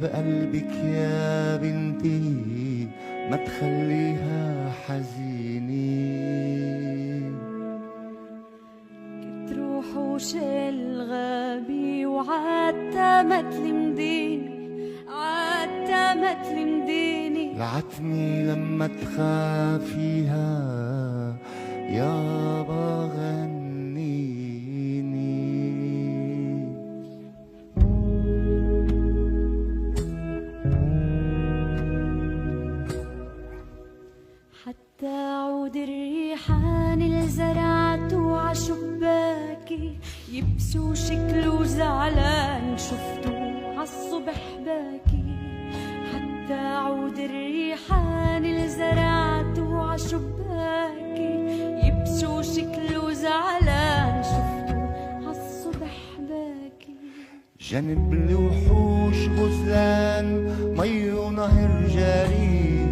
بقلبك يا بنتي ما تخليها حزينة. كنت روح وشل غابي وعدت ما تلمديني، عدت ما تلمديني. لعتني لما تخافيها يابا غنيني. حتى عود الريحان اللي زرعته عشباكي يبسو شكله زعلان شفته عالصبح باكي. حتى عود الريحان اللي زرعته عشباكي يبسو شكله زعلان شفته عالصبح باكي. جنب الوحوش غزلان مي ونهر جاري،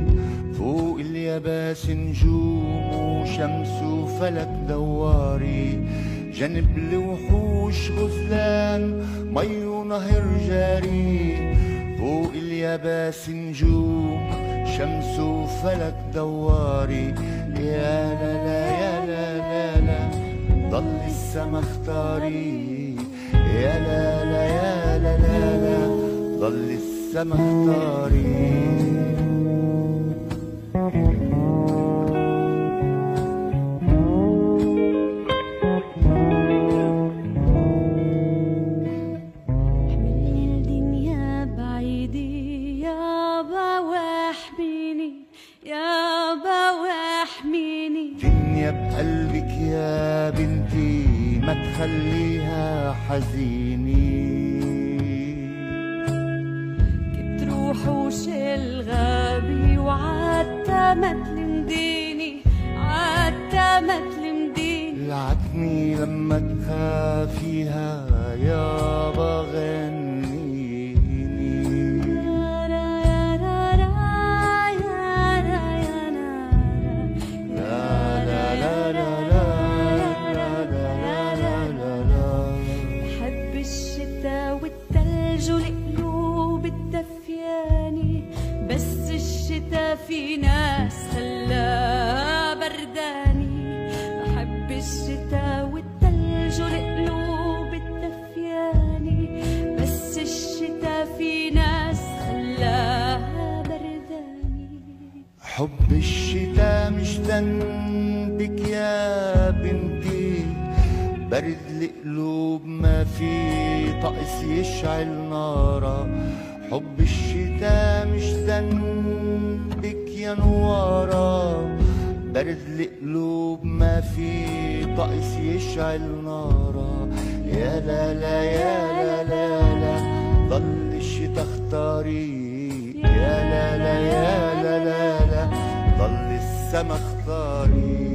فوق اليابس نجوم وشمس وفلك دواري. جنب الوحوش غزلان مي ونهر جاري، فوق اليابس نجوم شمس وفلك دواري. يا لا لا يا لا لا لا ضل السما اختاري. يا لا لا يا لا لا لا ضل السما اختاري. بقلبك يا بنتي ما تخليها حزينة. كنت روح وشل غابي وعدت ما تلمديني، عدت ما تلمديني. لعتني لما تخافيها يابا غنيني. بس الشتا في ناس خلاها برداني. بحب الشتا والتلج والقلوب الدفياني، بس الشتا في ناس خلاها برداني. حب الشتا مش ذنبك يا بنتي، برد القلوب ما في طقس يشعل نارا. حب الشتا مش ذنبك يا نوارة، برد القلوب ما في طقس يشعل نارا. يا لا لا يا لا لا لا ضل الشتا اختاري. يا لا لا يا لا لا لا ضل السما اختاري.